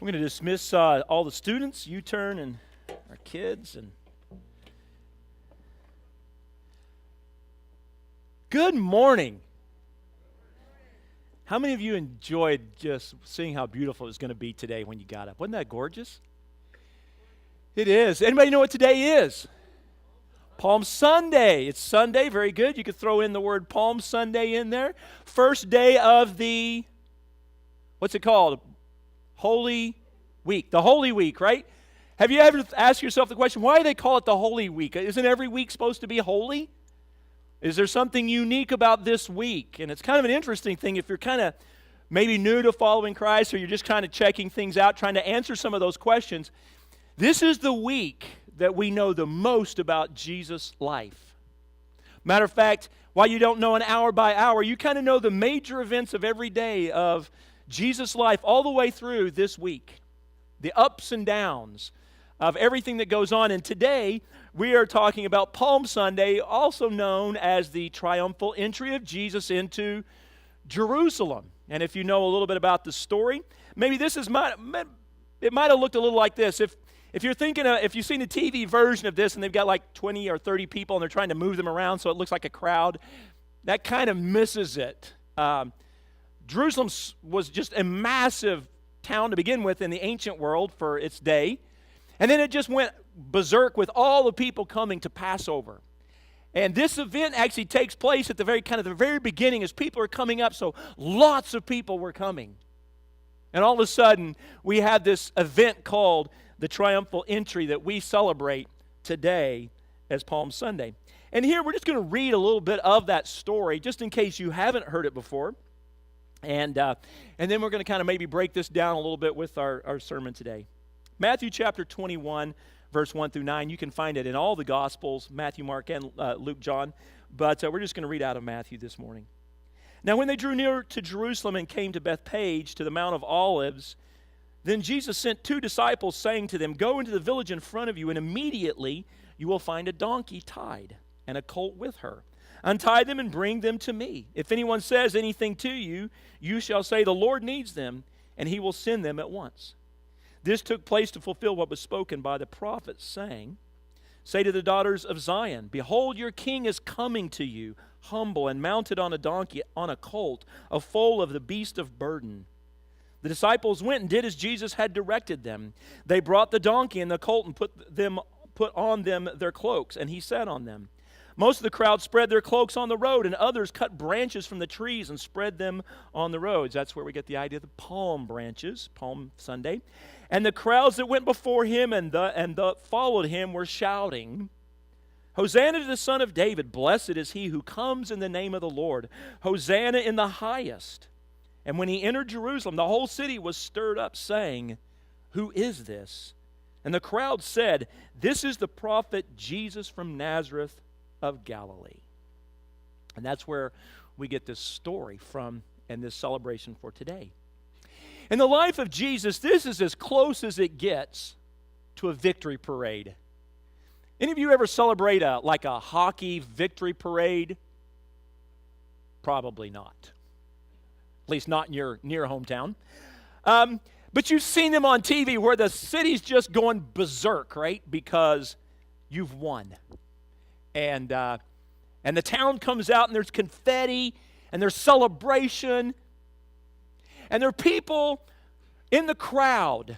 I'm going to dismiss all the students, U-turn, and our kids. And good morning. How many of you enjoyed just seeing how beautiful it was going to be today when you got up? Wasn't that gorgeous? It is. Anybody know what today is? Palm Sunday. It's Sunday. Very good. You could throw in the word Palm Sunday in there. First day of the, what's it called? Holy Week. The Holy Week, right? Have you ever asked yourself the question, why do they call it the Holy Week? Isn't every week supposed to be holy? Is there something unique about this week? And it's kind of an interesting thing if you're kind of maybe new to following Christ or you're just kind of checking things out, trying to answer some of those questions. This is the week that we know the most about Jesus' life. Matter of fact, while you don't know an hour by hour, you kind of know the major events of every day of Jesus' life all the way through this week. The ups and downs of everything that goes on. And today, we are talking about Palm Sunday, also known as the triumphal entry of Jesus into Jerusalem. And if you know a little bit about the story, maybe it might have looked a little like this. If you're thinking, if you've seen a TV version of this and they've got like 20 or 30 people and they're trying to move them around so it looks like a crowd, that kind of misses it. Jerusalem was just a massive town to begin with in the ancient world for its day. And then it just went berserk with all the people coming to Passover. And this event actually takes place at the very beginning as people are coming up. So lots of people were coming. And all of a sudden, we have this event called the triumphal entry that we celebrate today as Palm Sunday. And here we're just going to read a little bit of that story just in case you haven't heard it before. And then we're going to kind of maybe break this down a little bit with our sermon today. Matthew chapter 21, verse 1 through 9. You can find it in all the Gospels, Matthew, Mark, and Luke, John. But we're just going to read out of Matthew this morning. Now when they drew near to Jerusalem and came to Bethphage, to the Mount of Olives, then Jesus sent 2 disciples, saying to them, "Go into the village in front of you, and immediately you will find a donkey tied, and a colt with her. Untie them and bring them to me. If anyone says anything to you, you shall say, 'The Lord needs them,' and he will send them at once." This took place to fulfill what was spoken by the prophet, saying, "Say to the daughters of Zion, Behold, your king is coming to you, humble and mounted on a donkey, on a colt, a foal of the beast of burden." The disciples went and did as Jesus had directed them. They brought the donkey and the colt and put on them their cloaks, and he sat on them. Most of the crowd spread their cloaks on the road, and others cut branches from the trees and spread them on the roads. That's where we get the idea of the palm branches, Palm Sunday. And the crowds that went before him and followed him were shouting, "Hosanna to the Son of David! Blessed is he who comes in the name of the Lord! Hosanna in the highest!" And when he entered Jerusalem, the whole city was stirred up, saying, "Who is this?" And the crowd said, "This is the prophet Jesus from Nazareth of Galilee." And that's where we get this story from and this celebration for today. In the life of Jesus, this is as close as it gets to a victory parade. Any of you ever celebrate like a hockey victory parade? Probably not. At least not in your near hometown. But you've seen them on TV where the city's just going berserk, right? Because you've won. And the town comes out and there's confetti and there's celebration. And there are people in the crowd.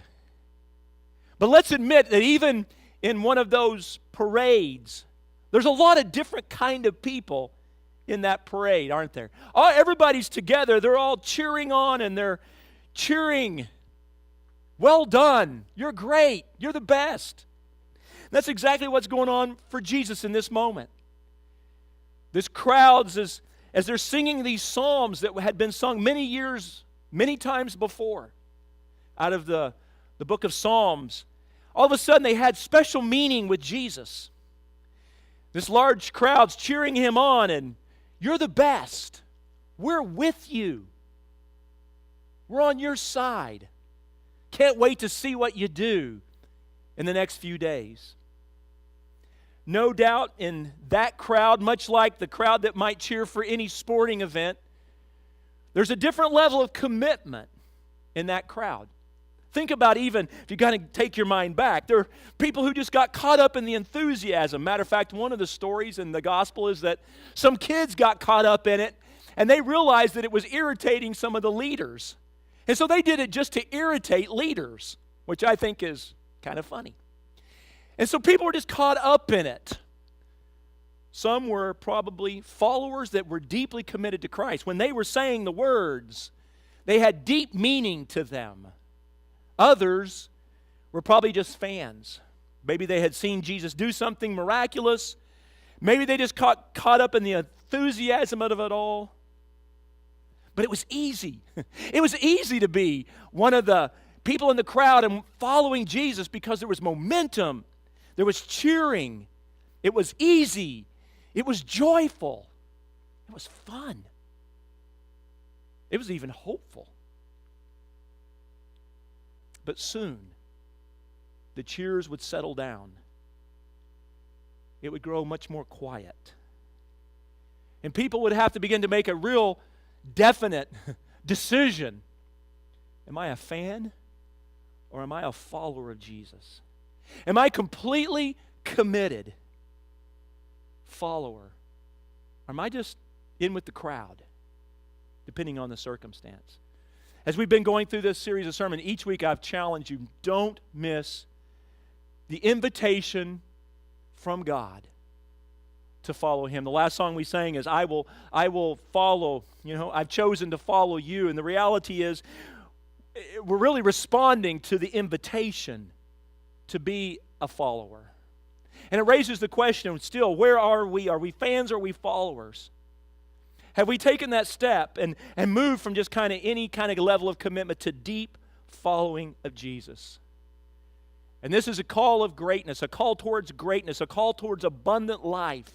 But let's admit that even in one of those parades, there's a lot of different kind of people in that parade, aren't there? Everybody's together. They're all cheering on and they're cheering, "Well done. You're great. You're the best." That's exactly what's going on for Jesus in this moment. This crowds, as they're singing these psalms that had been sung many times before, out of the book of Psalms, all of a sudden they had special meaning with Jesus. This large crowd's cheering him on, and "You're the best. We're with you. We're on your side. Can't wait to see what you do in the next few days." No doubt in that crowd, much like the crowd that might cheer for any sporting event, there's a different level of commitment in that crowd. Think about, even if you kind of take your mind back, there are people who just got caught up in the enthusiasm. Matter of fact, one of the stories in the gospel is that some kids got caught up in it, and they realized that it was irritating some of the leaders. And so they did it just to irritate leaders, which I think is kind of funny. And so people were just caught up in it. Some were probably followers that were deeply committed to Christ. When they were saying the words, they had deep meaning to them. Others were probably just fans. Maybe they had seen Jesus do something miraculous. Maybe they just got caught up in the enthusiasm of it all. But it was easy. It was easy to be one of the people in the crowd and following Jesus because there was momentum. There was cheering. It was easy. It was joyful. It was fun. It was even hopeful. But soon, the cheers would settle down. It would grow much more quiet. And people would have to begin to make a real definite decision. Am I a fan or am I a follower of Jesus? Am I completely committed follower? Or am I just in with the crowd, depending on the circumstance? As we've been going through this series of sermons, each week I've challenged you, don't miss the invitation from God to follow Him. The last song we sang is, I will follow, I've chosen to follow you. And the reality is, we're really responding to the invitation to be a follower. And it raises the question still, where are we? Are we fans or are we followers? Have we taken that step and moved from just kind of any kind of level of commitment to deep following of Jesus? And this is a call of greatness, a call towards greatness, a call towards abundant life.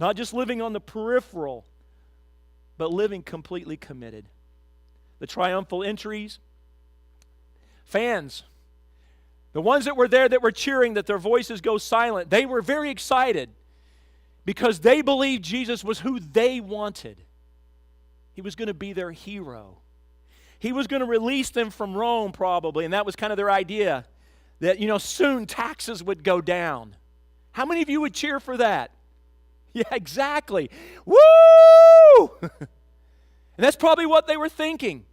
Not just living on the peripheral, but living completely committed. The triumphal entries, fans, the ones that were there that were cheering that their voices go silent, they were very excited because they believed Jesus was who they wanted. He was going to be their hero. He was going to release them from Rome probably, and that was kind of their idea, that, soon taxes would go down. How many of you would cheer for that? Yeah, exactly. Woo! And that's probably what they were thinking.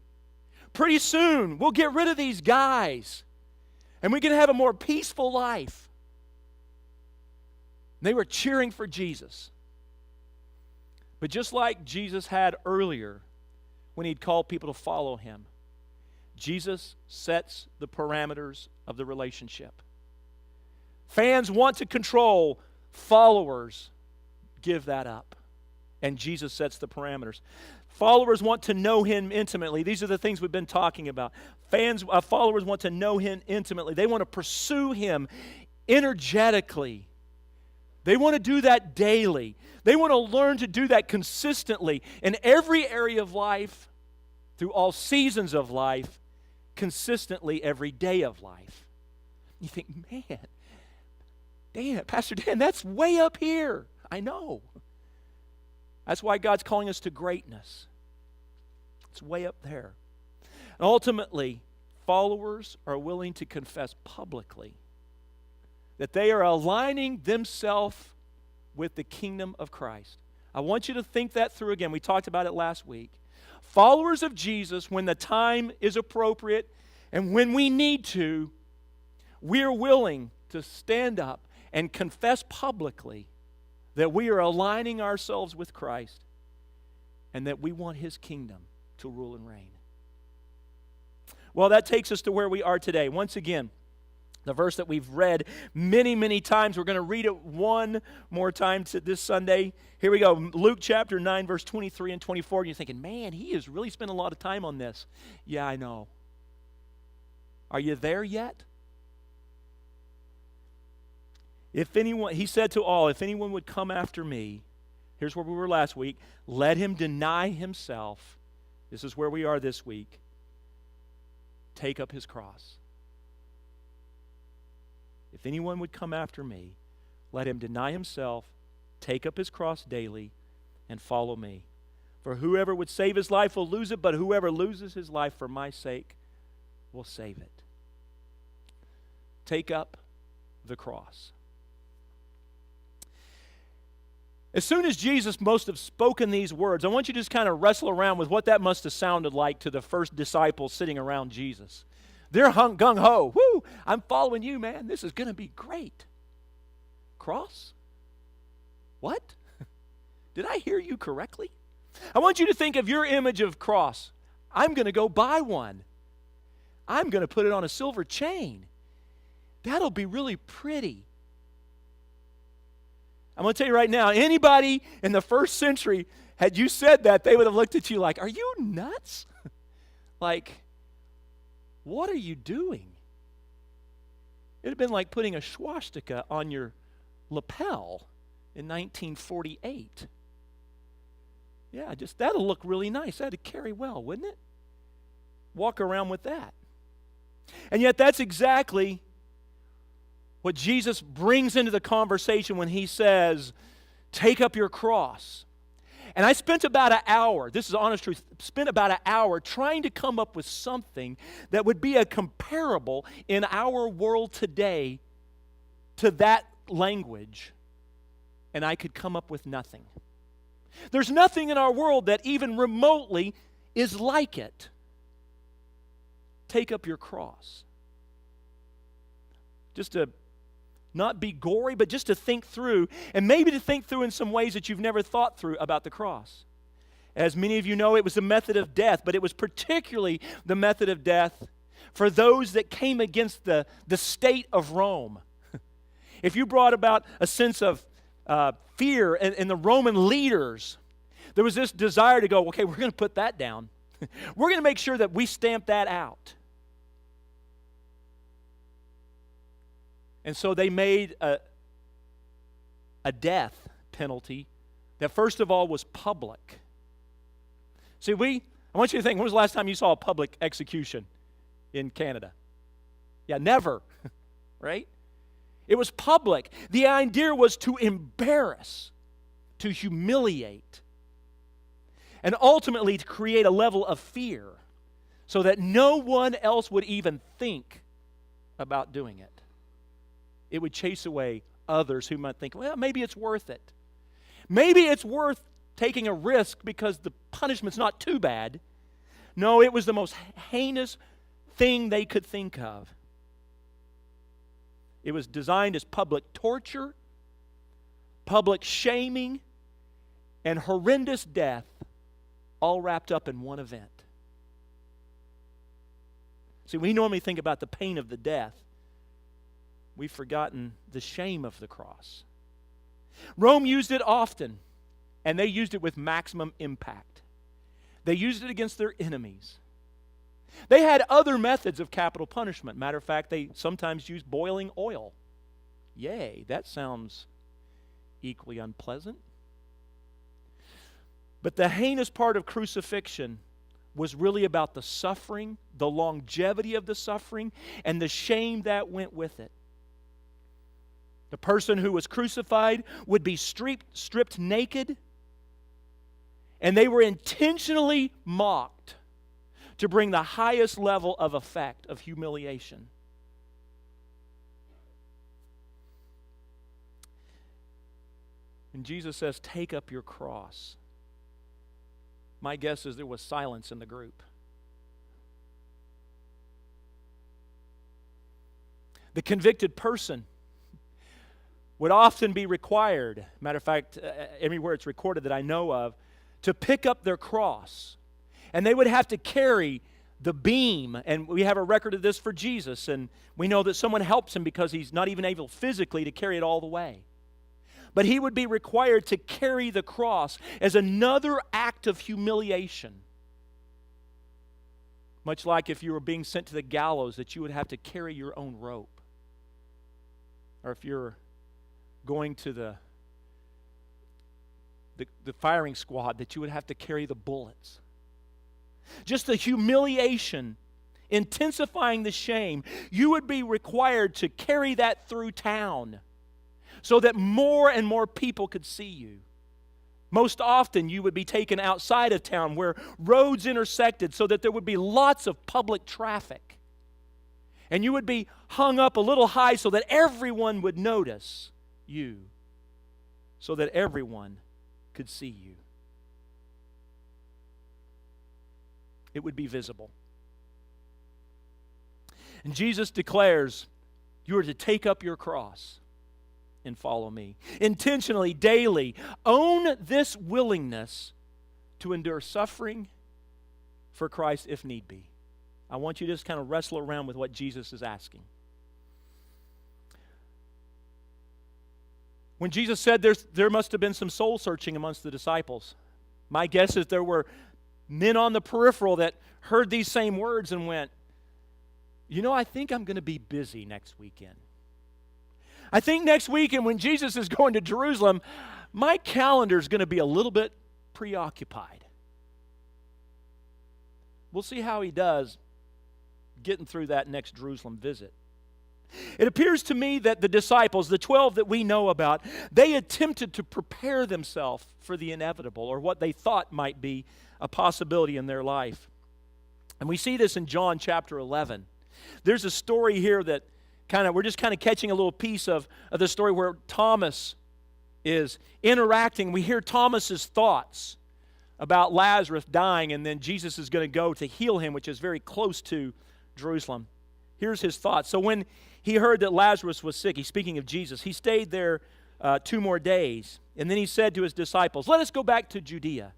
Pretty soon, we'll get rid of these guys, and we can have a more peaceful life. They were cheering for Jesus. But just like Jesus had earlier when He'd called people to follow Him, Jesus sets the parameters of the relationship. Fans want to control, followers give that up. And Jesus sets the parameters. Followers want to know Him intimately. These are the things we've been talking about. Followers want to know Him intimately. They want to pursue Him energetically. They want to do that daily. They want to learn to do that consistently in every area of life, through all seasons of life, consistently every day of life. You think, man, Pastor Dan, that's way up here. I know. That's why God's calling us to greatness. It's way up there. And ultimately, followers are willing to confess publicly that they are aligning themselves with the kingdom of Christ. I want you to think that through again. We talked about it last week. Followers of Jesus, when the time is appropriate and when we need to, we are willing to stand up and confess publicly that we are aligning ourselves with Christ and that we want His kingdom to rule and reign. Well, that takes us to where we are today. Once again, the verse that we've read many, many times. We're going to read it one more time this Sunday. Here we go. Luke chapter 9, verse 23 and 24. And you're thinking, man, he has really spent a lot of time on this. Yeah, I know. Are you there yet? He said to all, if anyone would come after me, here's where we were last week, let him deny himself. This is where we are this week. Take up his cross. If anyone would come after me, let him deny himself, take up his cross daily, and follow me. For whoever would save his life will lose it, but whoever loses his life for my sake will save it. Take up the cross. As soon as Jesus must have spoken these words, I want you to just kind of wrestle around with what that must have sounded like to the first disciples sitting around Jesus. They're gung-ho. Woo! I'm following you, man. This is going to be great. Cross? What? Did I hear you correctly? I want you to think of your image of cross. I'm going to go buy one. I'm going to put it on a silver chain. That'll be really pretty. I'm going to tell you right now, anybody in the first century, had you said that, they would have looked at you like, are you nuts? Like, what are you doing? It would have been like putting a swastika on your lapel in 1948. Yeah, just that'll look really nice. That'd carry well, wouldn't it? Walk around with that. And yet that's exactly what Jesus brings into the conversation when he says, take up your cross. And I spent about an hour, this is honest truth, spent about an hour trying to come up with something that would be a comparable in our world today to that language. And I could come up with nothing. There's nothing in our world that even remotely is like it. Take up your cross. Just to not be gory, but just to think through, and maybe to think through in some ways that you've never thought through about the cross. As many of you know, it was the method of death, but it was particularly the method of death for those that came against the state of Rome. If you brought about a sense of fear in the Roman leaders, there was this desire to go, okay, we're going to put that down. We're going to make sure that we stamp that out. And so they made a death penalty that first of all was public. See, I want you to think, when was the last time you saw a public execution in Canada? Yeah, never, right? It was public. The idea was to embarrass, to humiliate, and ultimately to create a level of fear so that no one else would even think about doing it. It would chase away others who might think, well, maybe it's worth it. Maybe it's worth taking a risk because the punishment's not too bad. No, it was the most heinous thing they could think of. It was designed as public torture, public shaming, and horrendous death, all wrapped up in one event. See, we normally think about the pain of the death. We've forgotten the shame of the cross. Rome used it often, and they used it with maximum impact. They used it against their enemies. They had other methods of capital punishment. Matter of fact, they sometimes used boiling oil. Yay, that sounds equally unpleasant. But the heinous part of crucifixion was really about the suffering, the longevity of the suffering, and the shame that went with it. The person who was crucified would be stripped naked, and they were intentionally mocked to bring the highest level of effect of humiliation. And Jesus says, take up your cross. My guess is there was silence in the group. The convicted person would often be required, matter of fact, everywhere it's recorded that I know of, to pick up their cross. And they would have to carry the beam. And we have a record of this for Jesus. And we know that someone helps him because he's not even able physically to carry it all the way. But he would be required to carry the cross as another act of humiliation. Much like if you were being sent to the gallows, that you would have to carry your own rope. Or if you're going to the firing squad, that you would have to carry the bullets. Just the humiliation, intensifying the shame. You would be required to carry that through town so that more and more people could see you. Most often you would be taken outside of town where roads intersected so that there would be lots of public traffic. And you would be hung up a little high so that everyone would notice you, so that everyone could see you. It would be visible. And Jesus declares, you are to take up your cross and follow me. Intentionally, daily, own this willingness to endure suffering for Christ if need be. I want you to just kind of wrestle around with what Jesus is asking. When Jesus said there must have been some soul searching amongst the disciples, my guess is there were men on the peripheral that heard these same words and went, I think I'm going to be busy next weekend. I think next weekend when Jesus is going to Jerusalem, my calendar is going to be a little bit preoccupied. We'll see how he does getting through that next Jerusalem visit. It appears to me that the disciples, the 12 that we know about, they attempted to prepare themselves for the inevitable, or what they thought might be a possibility in their life. And we see this in John chapter 11. There's a story here that we're just catching a little piece of the story where Thomas is interacting. We hear Thomas's thoughts about Lazarus dying, and then Jesus is going to go to heal him, which is very close to Jerusalem. Here's his thoughts. So when he heard that Lazarus was sick, he's speaking of Jesus, he stayed there 2 more days. And then he said to his disciples, let us go back to Judea.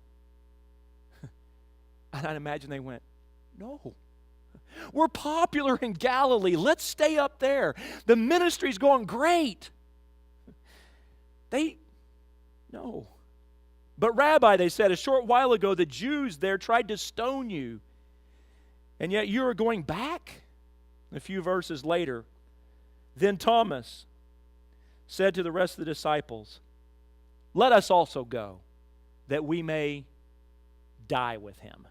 And I'd imagine they went, no. We're popular in Galilee. Let's stay up there. The ministry's going great. No. But Rabbi, they said, a short while ago the Jews there tried to stone you, and yet you are going back? A few verses later, then Thomas said to the rest of the disciples, let us also go, that we may die with him.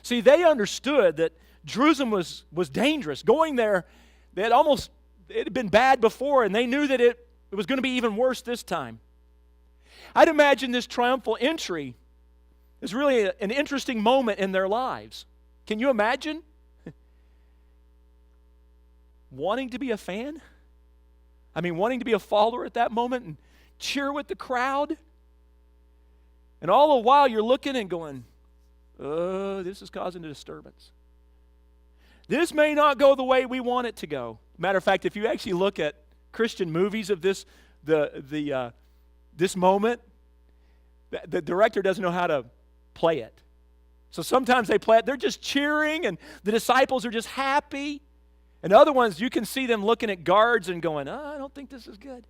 See, they understood that Jerusalem was dangerous. Going there, it had been bad before, and they knew that it was going to be even worse this time. I'd imagine this triumphal entry is really an interesting moment in their lives. Can you imagine wanting to be a fan? Wanting to be a follower at that moment and cheer with the crowd? And all the while you're looking and going, oh, this is causing a disturbance. This may not go the way we want it to go. Matter of fact, if you actually look at Christian movies of this moment, the director doesn't know how to play it. So sometimes they play it, they're just cheering, and the disciples are just happy. And other ones, you can see them looking at guards and going, I don't think this is good.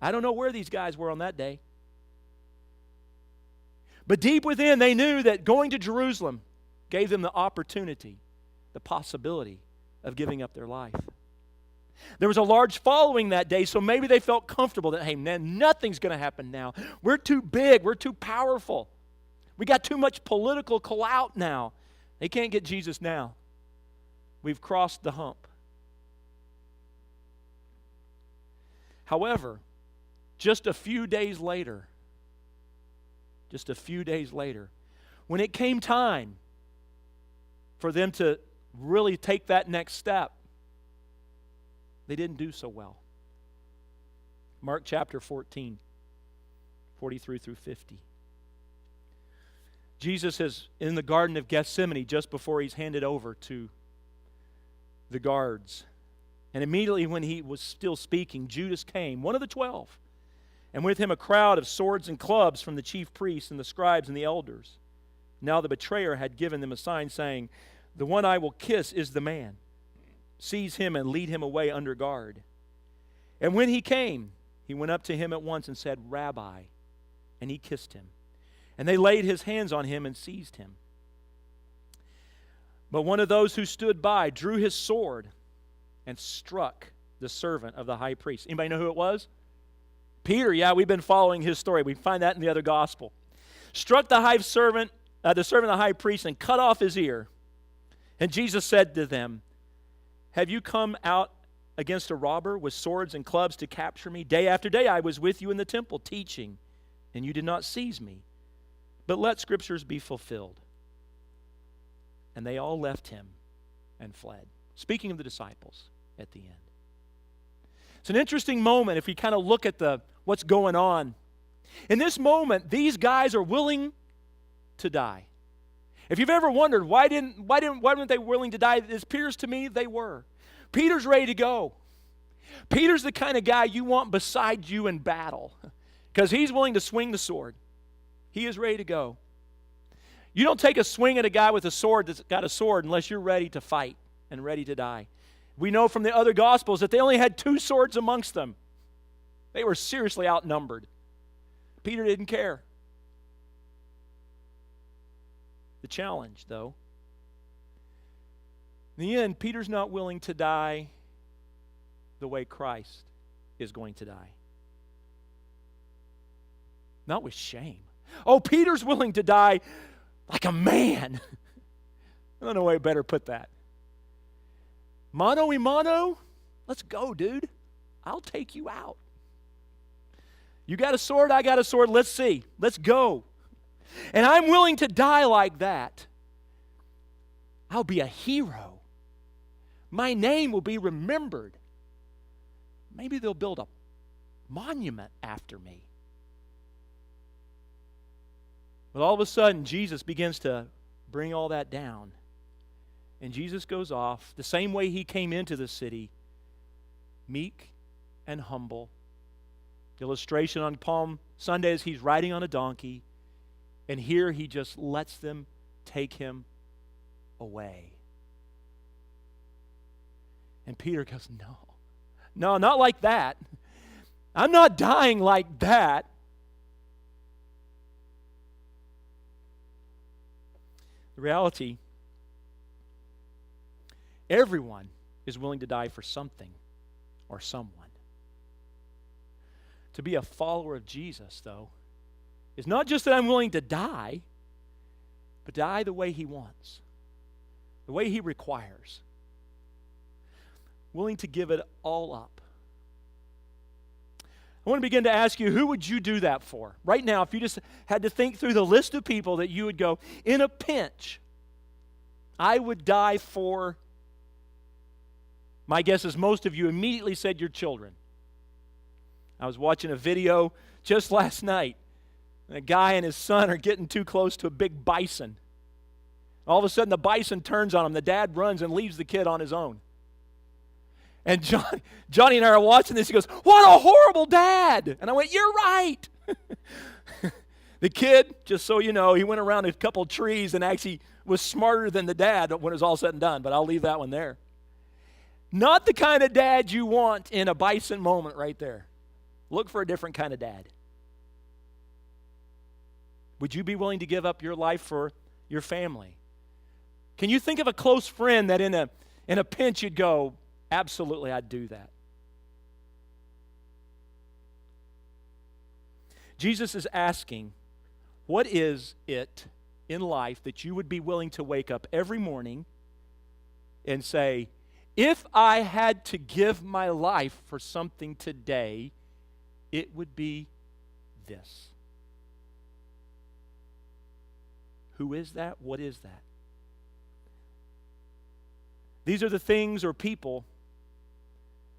I don't know where these guys were on that day. But deep within, they knew that going to Jerusalem gave them the opportunity, the possibility of giving up their life. There was a large following that day, so maybe they felt comfortable that, hey, man, nothing's going to happen now. We're too big. We're too powerful. We got too much political clout now. They can't get Jesus now. We've crossed the hump. However, just a few days later, when it came time for them to really take that next step, they didn't do so well. Mark chapter 14, 43 through 50. Jesus is in the Garden of Gethsemane just before he's handed over to the guards. And immediately when he was still speaking, Judas came, one of the 12, and with him a crowd of swords and clubs from the chief priests and the scribes and the elders. Now the betrayer had given them a sign saying, the one I will kiss is the man. Seize him and lead him away under guard. And when he came, he went up to him at once and said, Rabbi, and he kissed him. And they laid his hands on him and seized him. But one of those who stood by drew his sword and struck the servant of the high priest. Anybody know who it was? Peter. Yeah, we've been following his story. We find that in the other gospel. Struck the servant of the high priest and cut off his ear. And Jesus said to them, have you come out against a robber with swords and clubs to capture me? Day after day I was with you in the temple teaching, and you did not seize me. But let scriptures be fulfilled. And they all left him and fled. Speaking of the disciples at the end. It's an interesting moment if we kind of look at what's going on. In this moment, these guys are willing to die. If you've ever wondered why weren't they willing to die, it appears to me they were. Peter's ready to go. Peter's the kind of guy you want beside you in battle because he's willing to swing the sword. He is ready to go. You don't take a swing at a guy with a sword that's got a sword unless you're ready to fight and ready to die. We know from the other Gospels that they only had 2 swords amongst them. They were seriously outnumbered. Peter didn't care. The challenge, though, in the end, Peter's not willing to die the way Christ is going to die. Not with shame. Oh, Peter's willing to die like a man. I don't know way better put that. Mano y mano, let's go, dude. I'll take you out. You got a sword, I got a sword, let's see. Let's go. And I'm willing to die like that. I'll be a hero. My name will be remembered. Maybe they'll build a monument after me. But all of a sudden, Jesus begins to bring all that down. And Jesus goes off the same way he came into the city, meek and humble. The illustration on Palm Sunday is he's riding on a donkey, and here he just lets them take him away. And Peter goes, no, not like that. I'm not dying like that. The reality, everyone is willing to die for something or someone. To be a follower of Jesus, though, is not just that I'm willing to die, but die the way he wants, the way he requires. Willing to give it all up. I want to begin to ask you, who would you do that for? Right now, if you just had to think through the list of people that you would go, in a pinch, I would die for, my guess is most of you immediately said your children. I was watching a video just last night. A guy and his son are getting too close to a big bison. All of a sudden, the bison turns on him. The dad runs and leaves the kid on his own. And Johnny and I are watching this. He goes, "What a horrible dad!" And I went, "You're right." The kid, just so you know, he went around a couple trees and actually was smarter than the dad when it was all said and done. But I'll leave that one there. Not the kind of dad you want in a bison moment right there. Look for a different kind of dad. Would you be willing to give up your life for your family? Can you think of a close friend that in a pinch you'd go, absolutely, I'd do that? Jesus is asking, what is it in life that you would be willing to wake up every morning and say, if I had to give my life for something today, it would be this? Who is that? What is that? These are the things or people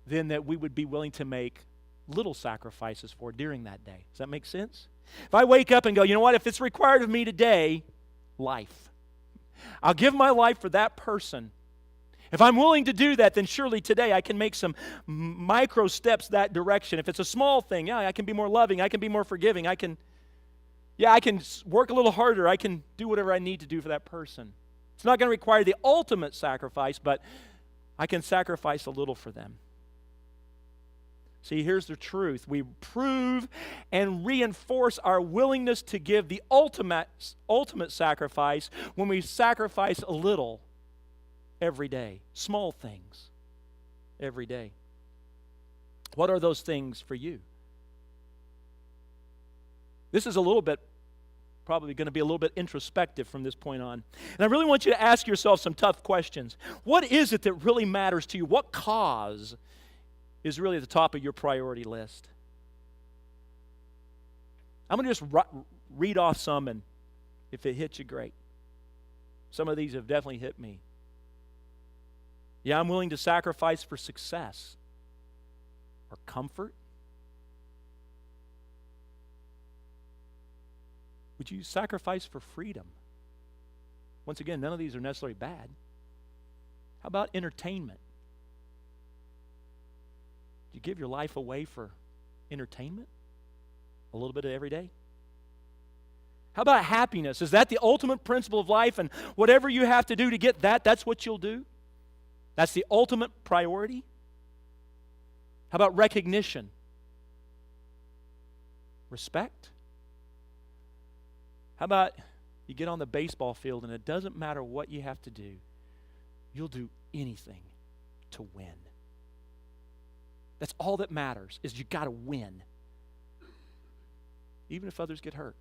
then that we would be willing to make little sacrifices for during that day. Does that make sense? If I wake up and go, you know what, if it's required of me today, life. I'll give my life for that person. If I'm willing to do that, then surely today I can make some micro steps that direction. If it's a small thing, I can be more loving, I can be more forgiving, I can work a little harder, I can do whatever I need to do for that person. It's not going to require the ultimate sacrifice, but I can sacrifice a little for them. See, here's the truth. We prove and reinforce our willingness to give the ultimate sacrifice when we sacrifice a little every day. Small things every day. What are those things for you? This is probably going to be a little bit introspective from this point on. And I really want you to ask yourself some tough questions. What is it that really matters to you? What cause is really at the top of your priority list? I'm going to just read off some, and if it hits you, great. Some of these have definitely hit me. Yeah, I'm willing to sacrifice for success or comfort. Would you sacrifice for freedom? Once again, none of these are necessarily bad. How about entertainment? Do you give your life away for entertainment? A little bit of every day? How about happiness? Is that the ultimate principle of life, and whatever you have to do to get that, that's what you'll do? That's the ultimate priority? How about recognition? Respect? How about you get on the baseball field and it doesn't matter what you have to do, you'll do anything to win. That's all that matters, is you got to win. Even if others get hurt.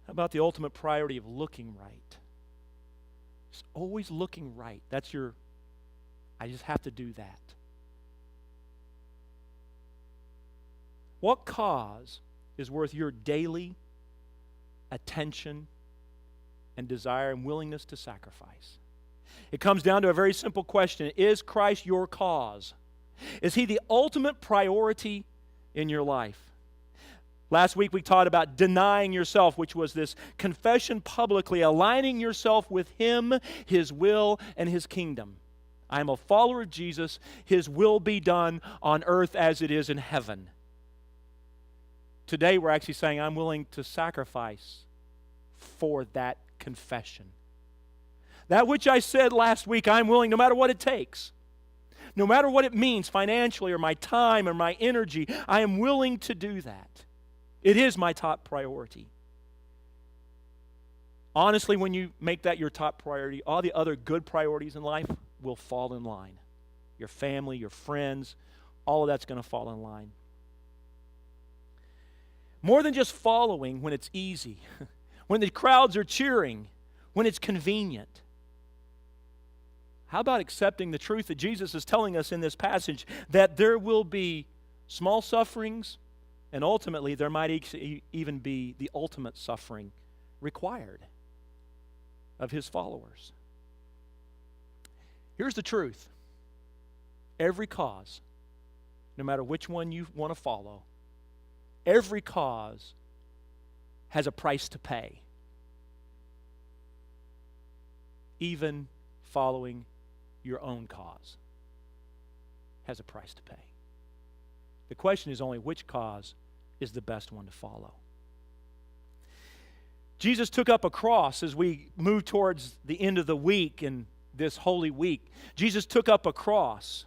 How about the ultimate priority of looking right? Just always looking right. That's your, I just have to do that. What cause is worth your daily attention and desire and willingness to sacrifice? It comes down to a very simple question. Is Christ your cause? Is He the ultimate priority in your life? Last week we taught about denying yourself, which was this confession publicly, aligning yourself with Him, His will, and His kingdom. I am a follower of Jesus. His will be done on earth as it is in heaven. Today we're actually saying, I'm willing to sacrifice for that confession. That which I said last week, I'm willing, no matter what it takes. No matter what it means financially or my time or my energy, I am willing to do that. It is my top priority. Honestly, when you make that your top priority, all the other good priorities in life will fall in line. Your family, your friends, all of that's going to fall in line. More than just following when it's easy, when the crowds are cheering, when it's convenient. How about accepting the truth that Jesus is telling us in this passage, that there will be small sufferings, and ultimately there might even be the ultimate suffering required of His followers. Here's the truth. Every cause, no matter which one you want to follow, every cause has a price to pay. Even following your own cause has a price to pay. The question is only which cause is the best one to follow. Jesus took up a cross as we move towards the end of the week in this Holy Week. Jesus took up a cross.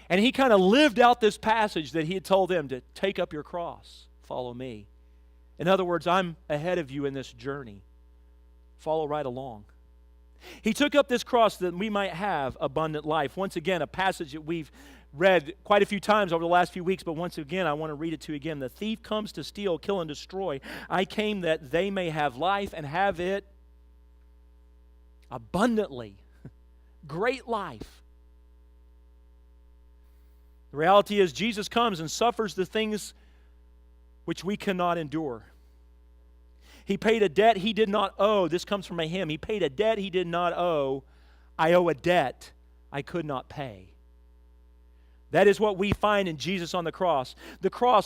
And He kind of lived out this passage that He had told them to take up your cross, follow me. In other words, I'm ahead of you in this journey. Follow right along. He took up this cross that we might have abundant life. Once again, a passage that we've read quite a few times over the last few weeks, but once again, I want to read it to you again. The thief comes to steal, kill, and destroy. I came that they may have life and have it abundantly. Great life. The reality is Jesus comes and suffers the things which we cannot endure. He paid a debt He did not owe. This comes from a hymn. He paid a debt He did not owe. I owe a debt I could not pay. That is what we find in Jesus on the cross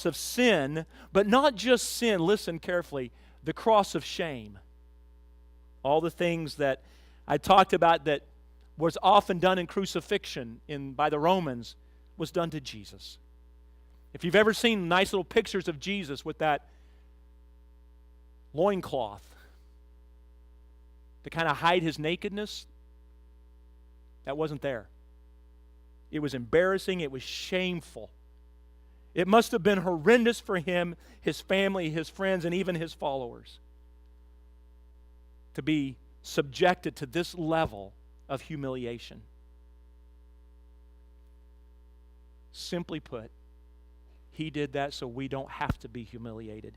of sin, but not just sin, listen carefully, the cross of shame. All the things that I talked about that was often done in crucifixion by the Romans was done to Jesus. If you've ever seen nice little pictures of Jesus with that loincloth to kind of hide His nakedness, that wasn't there. It was embarrassing. It was shameful. It must have been horrendous for Him, His family, His friends, and even His followers to be subjected to this level of humiliation. Simply put, He did that so we don't have to be humiliated.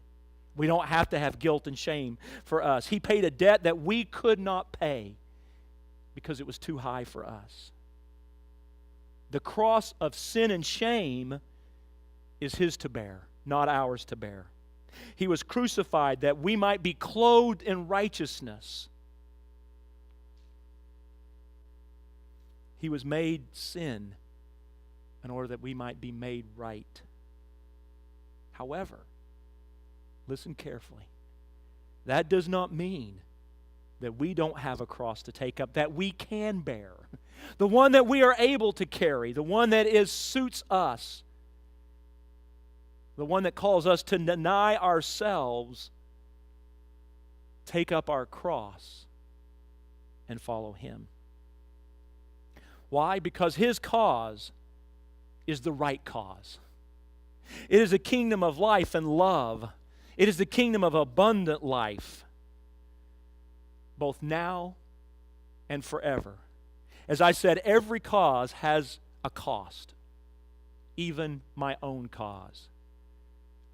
We don't have to have guilt and shame for us. He paid a debt that we could not pay because it was too high for us. The cross of sin and shame is His to bear, not ours to bear. He was crucified that we might be clothed in righteousness. He was made sin in order that we might be made right. However, listen carefully. That does not mean that we don't have a cross to take up, that we can bear. The one that we are able to carry, the one that suits us, the one that calls us to deny ourselves, take up our cross, and follow Him. Why? Because His cause is the right cause. It is a kingdom of life and love. It is the kingdom of abundant life, both now and forever. As I said, every cause has a cost, even my own cause.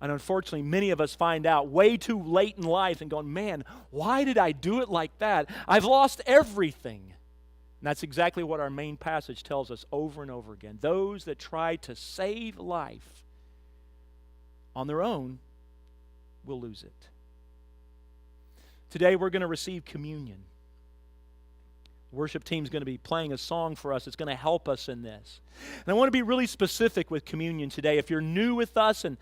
And unfortunately, many of us find out way too late in life and going, man, why did I do it like that? I've lost everything. And that's exactly what our main passage tells us over and over again. Those that try to save life on their own will lose it. Today we're going to receive communion. The worship team's going to be playing a song for us. It's going to help us in this. And I want to be really specific with communion today. If you're new with us and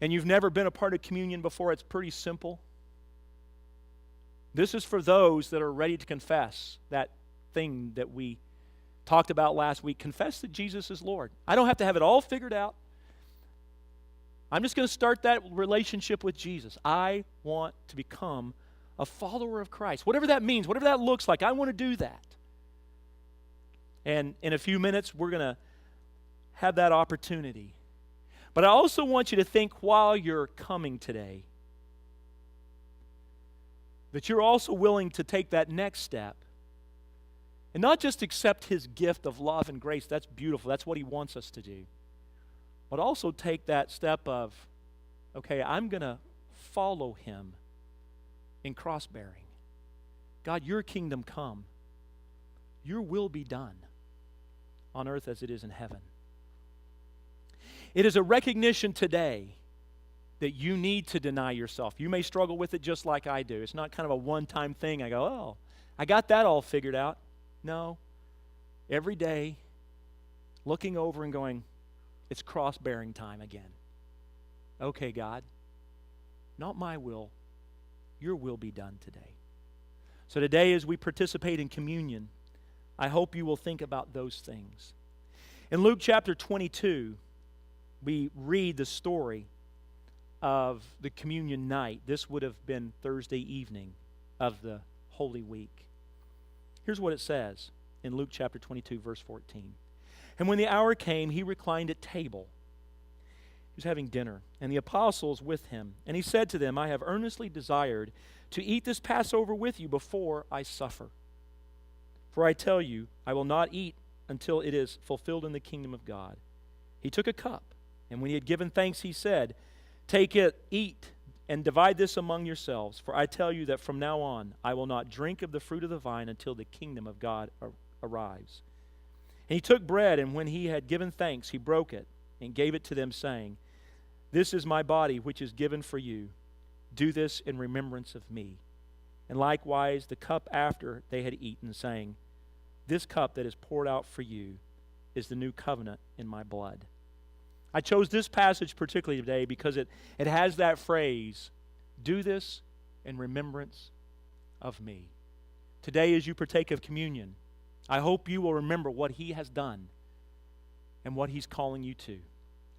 you've never been a part of communion before, it's pretty simple. This is for those that are ready to confess that thing that we talked about last week. Confess that Jesus is Lord. I don't have to have it all figured out. I'm just going to start that relationship with Jesus. I want to become a follower of Christ. Whatever that means, whatever that looks like, I want to do that. And in a few minutes, we're going to have that opportunity. But I also want you to think while you're coming today that you're also willing to take that next step and not just accept His gift of love and grace. That's beautiful. That's what He wants us to do. But also take that step of, okay, I'm going to follow Him in cross-bearing. God, your kingdom come. Your will be done on earth as it is in heaven. It is a recognition today that you need to deny yourself. You may struggle with it just like I do. It's not kind of a one-time thing. I go, oh, I got that all figured out. No. Every day, looking over and going, it's cross-bearing time again. Okay, God, not my will, your will be done today. So today as we participate in communion, I hope you will think about those things. In Luke chapter 22, we read the story of the communion night. This would have been Thursday evening of the Holy Week. Here's what it says in Luke chapter 22, verse 14. And when the hour came, he reclined at table. He was having dinner, and the apostles with him. And he said to them, I have earnestly desired to eat this Passover with you before I suffer. For I tell you, I will not eat until it is fulfilled in the kingdom of God. He took a cup, and when he had given thanks, he said, take it, eat, and divide this among yourselves. For I tell you that from now on, I will not drink of the fruit of the vine until the kingdom of God arrives. And he took bread, and when he had given thanks, he broke it and gave it to them, saying, this is my body, which is given for you. Do this in remembrance of me. And likewise the cup after they had eaten, saying, this cup that is poured out for you is the new covenant in my blood. I chose this passage particularly today because it has that phrase, do this in remembrance of me. Today as you partake of communion, I hope you will remember what he has done and what he's calling you to.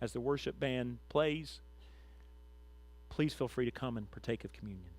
As the worship band plays, please feel free to come and partake of communion.